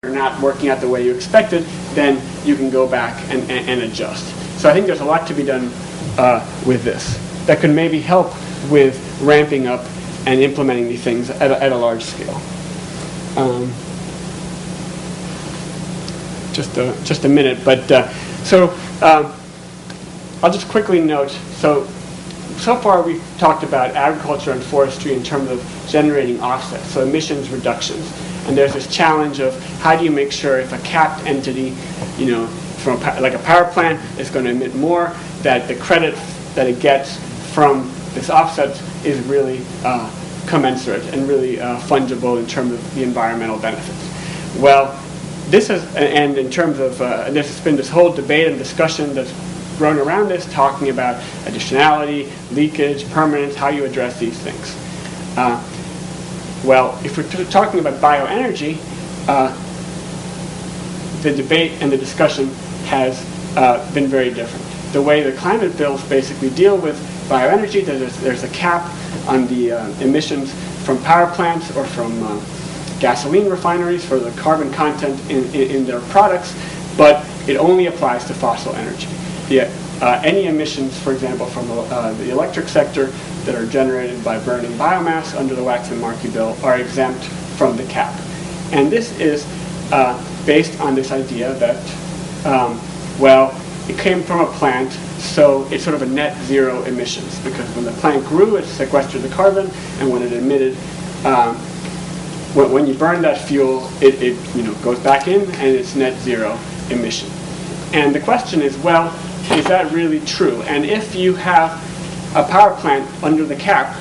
are not working out the way you expected, then you can go back and adjust. So I think there's a lot to be done with this that could maybe help with ramping up and implementing these things at a large scale. Just a minute, but I'll just quickly note, so far we've talked about agriculture and forestry in terms of generating offsets, so emissions reductions. And there's this challenge of how do you make sure if a capped entity, from like a power plant is going to emit more, that the credit that it gets from this offset is really commensurate and really fungible in terms of the environmental benefits. Well, this is, and in terms of, there's been this whole debate and discussion that's grown around this, talking about additionality, leakage, permanence, how you address these things. Well, if we're talking about bioenergy, the debate and the discussion has been very different. The way the climate bills basically deal with bioenergy, there's a cap on the emissions from power plants or from gasoline refineries for the carbon content in their products, but it only applies to fossil energy. Any emissions, for example, from the electric sector that are generated by burning biomass under the Waxman-Markey bill are exempt from the cap. And this is based on this idea that, well, it came from a plant, so it's sort of a net zero emissions, because when the plant grew, it sequestered the carbon, and when it emitted, when you burn that fuel, it goes back in, and it's net zero emission. And the question is, well, is that really true? And if you have a power plant under the cap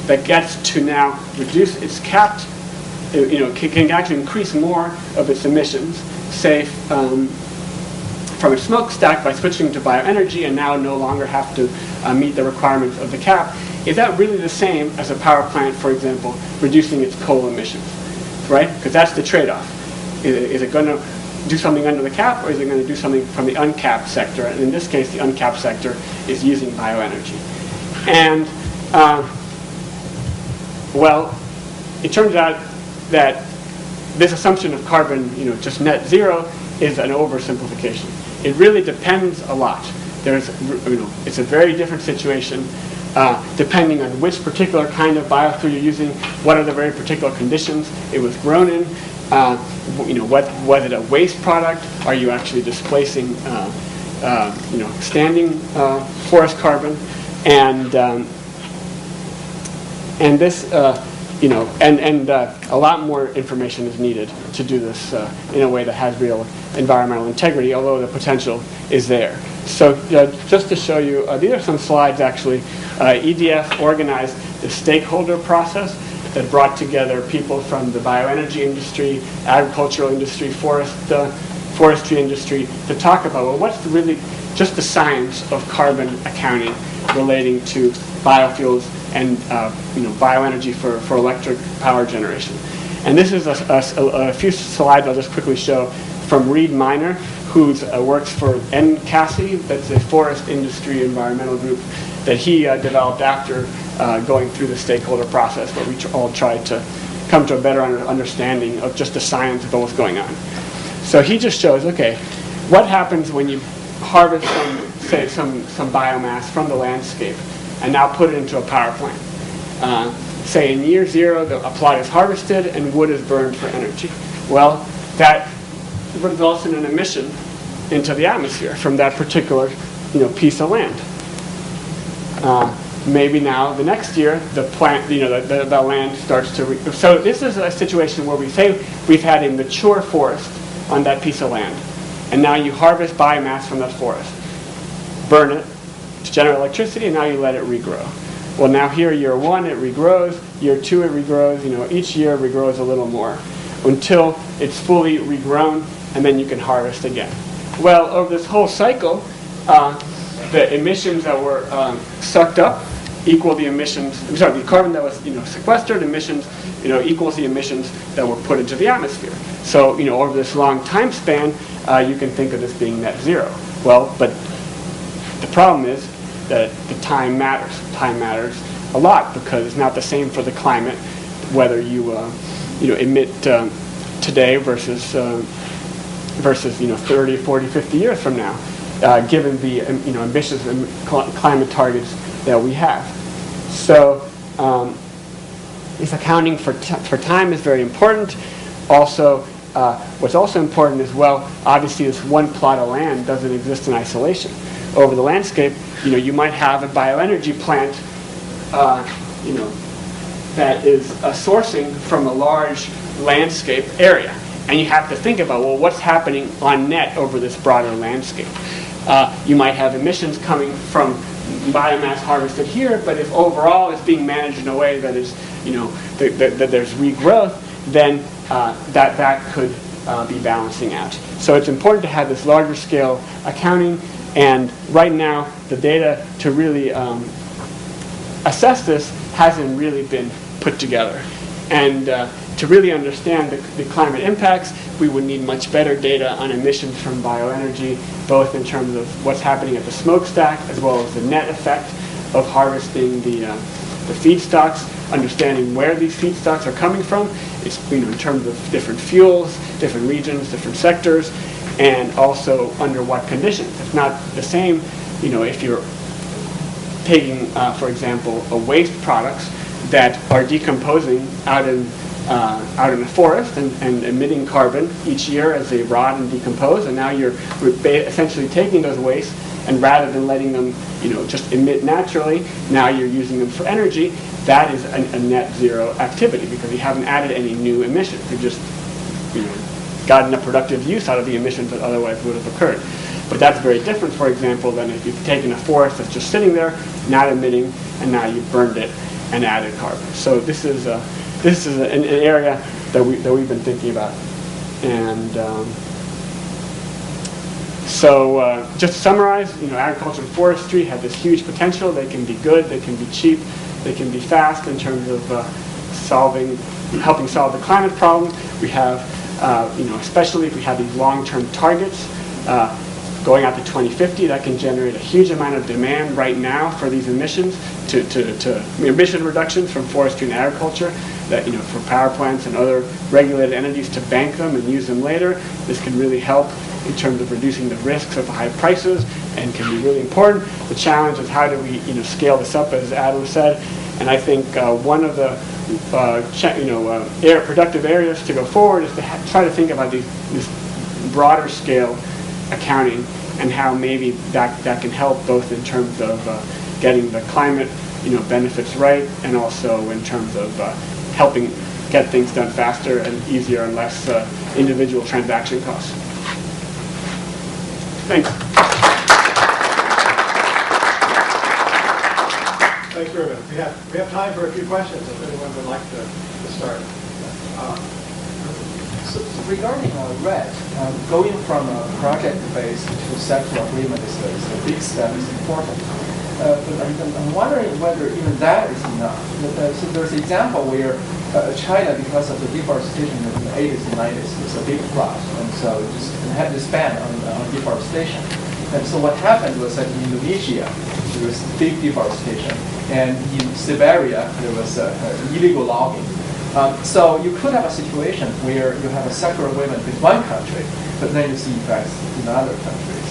that gets to now reduce its capped, can actually increase more of its emissions, say from a smokestack by switching to bioenergy and now no longer have to meet the requirements of the cap, is that really the same as a power plant, for example, reducing its coal emissions, right? Because that's the trade-off. Is it going to do something under the cap, or is it going to do something from the uncapped sector? And in this case, the uncapped sector is using bioenergy. And, well, it turns out that this assumption of carbon, just net zero, is an oversimplification. It really depends a lot. It's a very different situation depending on which particular kind of biofuel you're using, what are the very particular conditions it was grown in. Was it a waste product? Are you actually displacing, standing forest carbon? And this, and a lot more information is needed to do this in a way that has real environmental integrity, although the potential is there. So just to show you, these are some slides actually. EDF organized the stakeholder process that brought together people from the bioenergy industry, agricultural industry, forestry industry to talk about, well, what's really just the science of carbon accounting relating to biofuels and bioenergy for electric power generation. And this is a few slides I'll just quickly show from Reed Miner, who works for NCASI, that's a forest industry environmental group that he developed after going through the stakeholder process, where we all tried to come to a better understanding of just the science of what was going on. So he just shows, okay, what happens when you harvest some biomass from the landscape and now put it into a power plant. Say in year zero, a plot is harvested and wood is burned for energy. Well, that results in an emission into the atmosphere from that particular piece of land. Maybe now the next year the plant, the land starts to. So this is a situation where we say we've had a mature forest on that piece of land, and now you harvest biomass from that forest, burn it to generate electricity, and now you let it regrow. Well, now here year one it regrows, year two it regrows. Each year it regrows a little more until it's fully regrown, and then you can harvest again. Well, over this whole cycle, the emissions that were sucked up equal the emissions. The carbon that was sequestered, emissions equals the emissions that were put into the atmosphere. So over this long time span, you can think of this being net zero. Well, but the problem is that the time matters. Time matters a lot because it's not the same for the climate whether you emit 10 today versus 30, 40, 50 years from now, given the ambitious climate targets that we have. So this accounting for time is very important. Also, what's also important is, well, obviously this one plot of land doesn't exist in isolation. Over the landscape, you might have a bioenergy plant, that is sourcing from a large landscape area. And you have to think about, well, what's happening on net over this broader landscape? You might have emissions coming from biomass harvested here, but if overall it's being managed in a way that is, that there's regrowth, then that could be balancing out. So it's important to have this larger scale accounting, and right now the data to really assess this hasn't really been put together. And to really understand the climate impacts, we would need much better data on emissions from bioenergy, both in terms of what's happening at the smokestack, as well as the net effect of harvesting the feedstocks, understanding where these feedstocks are coming from. It's in terms of different fuels, different regions, different sectors, and also under what conditions. It's not the same, if you're taking, for example, waste products that are decomposing out in the forest and emitting carbon each year as they rot and decompose, and now you're essentially taking those wastes, and rather than letting them just emit naturally, now you're using them for energy. That is a net zero activity because you haven't added any new emissions. You've just gotten a productive use out of the emissions that otherwise would have occurred. But that's very different, for example, than if you've taken a forest that's just sitting there, not emitting, and now you've burned it and added carbon. So this is an area that we've been thinking about. And just to summarize, agriculture and forestry have this huge potential. They can be good, they can be cheap, they can be fast in terms of helping solve the climate problem. We have, especially if we have these long-term targets, going out to 2050, that can generate a huge amount of demand right now for these emissions, emission reductions from forestry and agriculture, that for power plants and other regulated entities to bank them and use them later. This can really help in terms of reducing the risks of high prices and can be really important. The challenge is how do we scale this up, as Adam said, and I think one of the productive areas to go forward is to try to think about this broader scale accounting and how maybe that can help both in terms of getting the climate benefits right, and also in terms of helping get things done faster and easier and less individual transaction costs. Thanks. Thanks very much. We have time for a few questions if anyone would like to start. So regarding RED, going from a project phase to sectoral agreement is a big step, is important. But I'm wondering whether even that is enough. So there's an example where China, because of the deforestation in the 80s and 90s, was a big plus, and so it just had this ban on deforestation. And so what happened was that in Indonesia, there was big deforestation, and in Siberia, there was illegal logging. So you could have a situation where you have a sectoral agreement with one country, but then you see effects in other countries.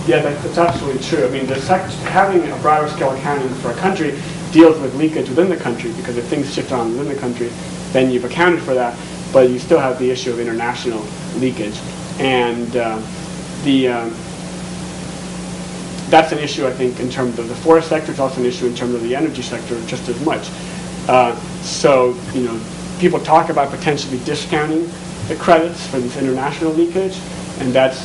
Yeah, that's absolutely true. I mean, having a broader scale accounting for a country deals with leakage within the country, because if things shift on within the country, then you've accounted for that, but you still have the issue of international leakage. And that's an issue, I think, in terms of the forest sector. It's also an issue in terms of the energy sector just as much. So, people talk about potentially discounting the credits for this international leakage, and that's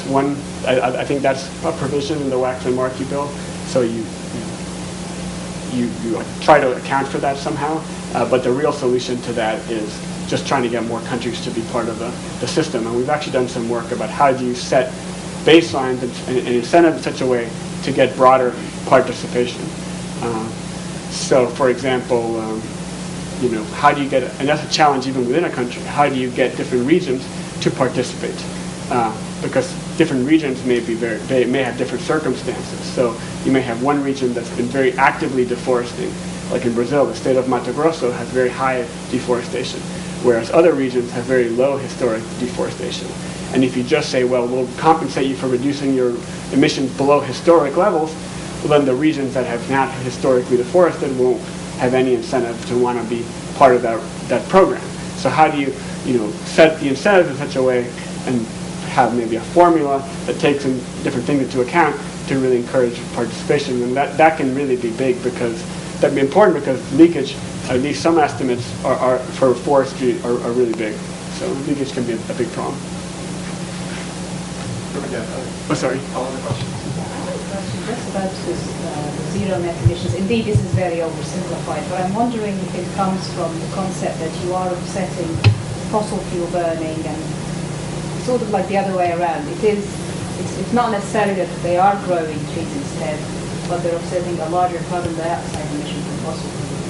one. I think that's a provision in the Waxman-Markey bill. So you try to account for that somehow, but the real solution to that is just trying to get more countries to be part of the system. And we've actually done some work about how do you set baselines and incentives in such a way to get broader participation. So, for example, how do you get, and that's a challenge even within a country, how do you get different regions to participate? Because different regions may have different circumstances. So you may have one region that's been very actively deforesting. Like in Brazil, the state of Mato Grosso has very high deforestation. whereas other regions have very low historic deforestation. And if you just say, well, we'll compensate you for reducing your emissions below historic levels, well, then the regions that have not historically deforested won't have any incentive to want to be part of that program. So how do you set the incentives in such a way and have maybe a formula that takes in different things into account to really encourage participation? And that can really be big, because that'd be important, because leakage, at least some estimates are for forestry are really big. So leakage can be a big problem. Oh, sorry. All other questions? Just about this zero net emissions. Indeed, this is very oversimplified, but I'm wondering if it comes from the concept that you are offsetting fossil fuel burning, and sort of like the other way around. It's not necessarily that they are growing trees instead, but they're offsetting a larger carbon dioxide emission from fossil fuels.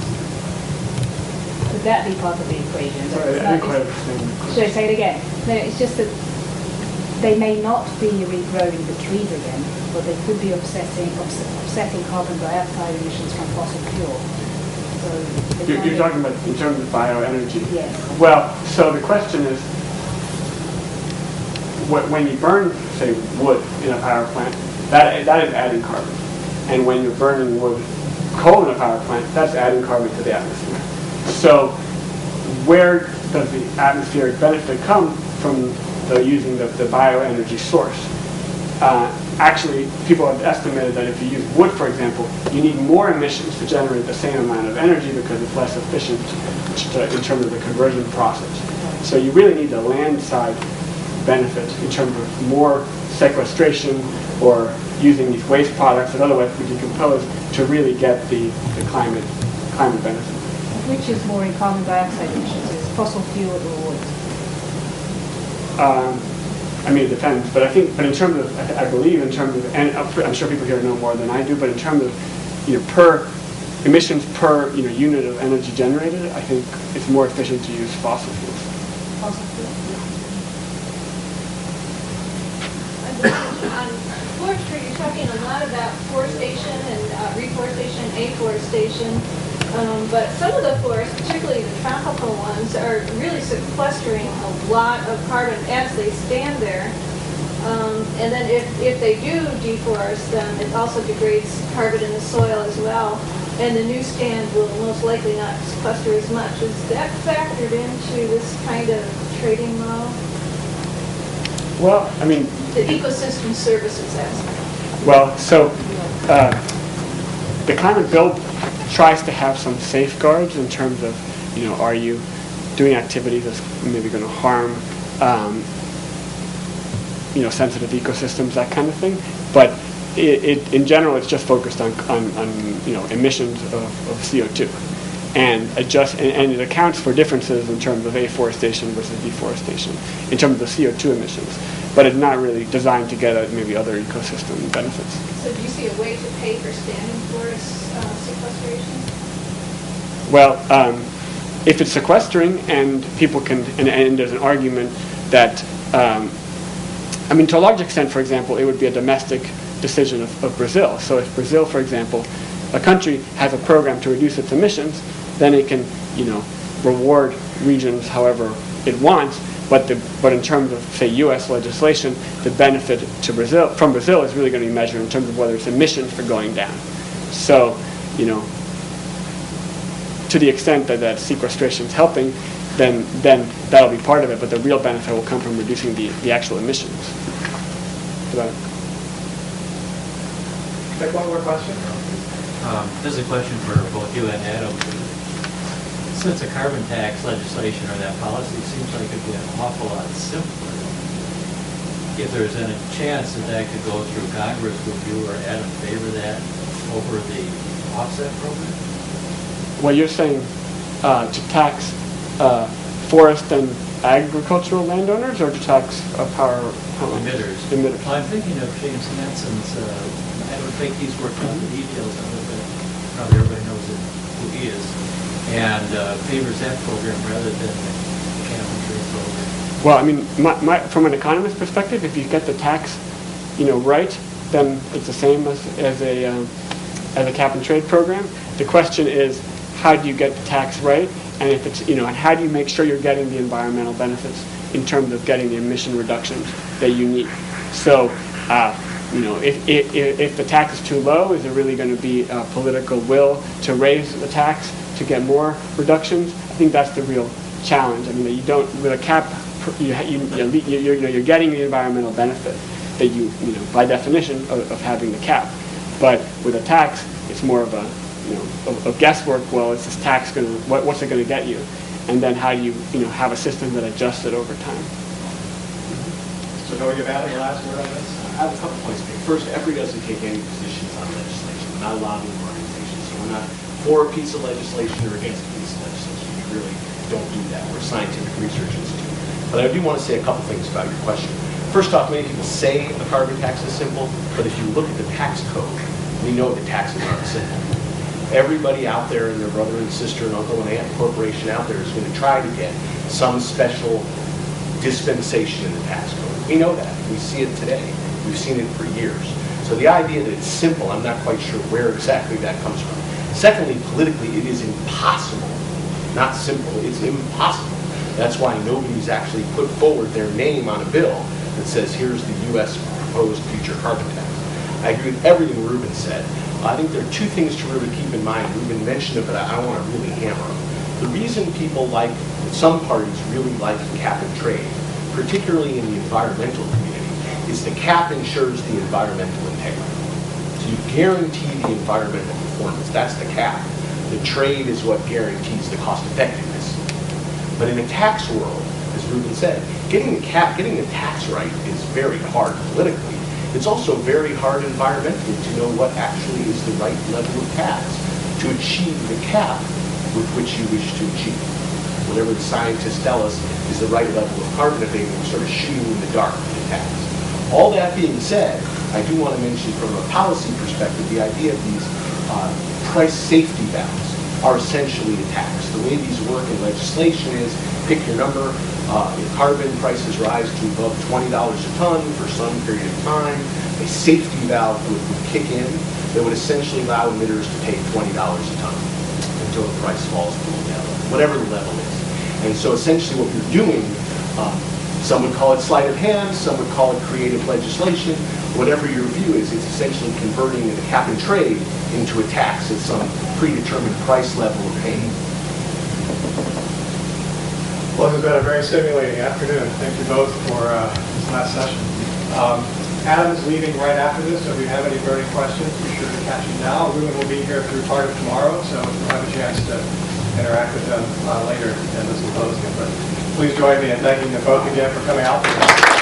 Could that be part of the equation? Sorry, I didn't quite understand the question. Should I say it again? No, it's just that they may not be regrowing the trees again, but they could be offsetting carbon dioxide emissions from fossil fuel. So You're talking about in terms of bioenergy? Yes. Well, so the question is, when you burn, say, wood in a power plant, that is adding carbon. And when you're burning coal in a power plant, that's adding carbon to the atmosphere. So where does the atmospheric benefit come from using the bioenergy source? Actually, people have estimated that if you use wood, for example, you need more emissions to generate the same amount of energy, because it's less efficient in terms of the conversion process. So you really need the land side benefit in terms of more sequestration, or using these waste products that otherwise would decompose, to really get the climate benefit. which is more in carbon dioxide emissions, is fossil fuel or wood? I mean, it depends, but in terms of, I believe in terms of, and I'm sure people here know more than I do, but in terms of, per emissions per unit of energy generated, I think it's more efficient to use fossil fuels. Fossil fuel? On forestry, you're talking a lot about forestation and reforestation, afforestation, but some of the forests, particularly the tropical ones, are really sequestering a lot of carbon as they stand there. And then if they do deforest them, it also degrades carbon in the soil as well. And the new stand will most likely not sequester as much. Is that factored into this kind of trading model? Well, I mean, The ecosystem services aspect. well, so the climate bill tries to have some safeguards in terms of, are you doing activities that's maybe going to harm, sensitive ecosystems, that kind of thing. But in general, it's just focused on emissions of CO2, and it accounts for differences in terms of afforestation versus deforestation in terms of the CO2 emissions. But it's not really designed to get at maybe other ecosystem benefits. So do you see a way to pay for standing forest sequestration? Well, if it's sequestering and people can, and there's an argument that, to a large extent, for example, it would be a domestic decision of Brazil. So if Brazil, for example, a country has a program to reduce its emissions, then it can, reward regions however it wants. But in terms of, say, U.S. legislation, the benefit to from Brazil is really going to be measured in terms of whether its emissions are going down. So, to the extent that sequestration is helping, then that'll be part of it. But the real benefit will come from reducing the actual emissions. Take one more question. This is a question for both you and Adam. Since a carbon tax legislation or that policy seems like it'd be an awful lot simpler, if there's any chance that could go through Congress, would you or Adam favor that over the offset program? Well, you're saying to tax forest and agricultural landowners, or to tax power Emitters. Emitters. Well, I'm thinking of James Hansen's, I don't think he's worked on the details of it, but probably everybody knows who he is, and favors that program rather than the cap and trade program. Well, from an economist perspective, if you get the tax, right, then it's the same as a cap and trade program. The question is, how do you get the tax right, and if it's, and how do you make sure you're getting the environmental benefits in terms of getting the emission reductions that you need. So, if the tax is too low, is there really going to be a political will to raise the tax to get more reductions? I think that's the real challenge. I mean, that you don't, with a cap, you're getting the environmental benefit that by definition of having the cap. But with a tax, it's more of a guesswork. Well, is this tax going to, what's it going to get you? And then how do you, have a system that adjusts it over time? So Noah, you've added the last word on this? I have a couple points to make. First, EPRI doesn't take any positions on legislation. We're not a lobbying organization, so we're not for a piece of legislation or against a piece of legislation. We really don't do that. We're a scientific research institute. But I do want to say a couple things about your question. First off, many people say a carbon tax is simple, but if you look at the tax code, we know that taxes aren't simple. Everybody out there and their brother and sister and uncle and aunt and corporation out there is going to try to get some special dispensation in the tax code. We know that. We see it today. We've seen it for years. So the idea that it's simple, I'm not quite sure where exactly that comes from. Secondly, politically, it is impossible. Not simple, it's impossible. That's why nobody's actually put forward their name on a bill that says, here's the U.S. proposed future carbon tax. I agree with everything Ruben said. I think there are two things to really keep in mind. Ruben mentioned it, but I want to really hammer them. The reason people some parties really like cap and trade, particularly in the environmental community, is the cap ensures the environmental integrity. So you guarantee the environmental performance. That's the cap. The trade is what guarantees the cost effectiveness. But in a tax world, as Ruben said, getting the tax right is very hard politically. It's also very hard environmentally to know what actually is the right level of tax to achieve the cap with which you wish to achieve. Whatever the scientists tell us is the right level of carbon abatement, we're sort of shooting in the dark with the tax. All that being said, I do want to mention from a policy perspective, the idea of these price safety valves are essentially a tax. The way these work in legislation is, pick your number, if carbon prices rise to above $20 a ton for some period of time, a safety valve would kick in that would essentially allow emitters to pay $20 a ton until the price falls below that level, whatever the level is. And so essentially what you're doing, some would call it sleight of hand, some would call it creative legislation. Whatever your view is, it's essentially converting the cap and trade into a tax at some predetermined price level of paying. Well, this has been a very stimulating afternoon. Thank you both for this last session. Adam's leaving right after this, so if you have any burning questions, be sure to catch him now. Ruben will be here through part of tomorrow, so you'll have a chance to interact with them later in this symposium. But please join me in thanking them both again for coming out.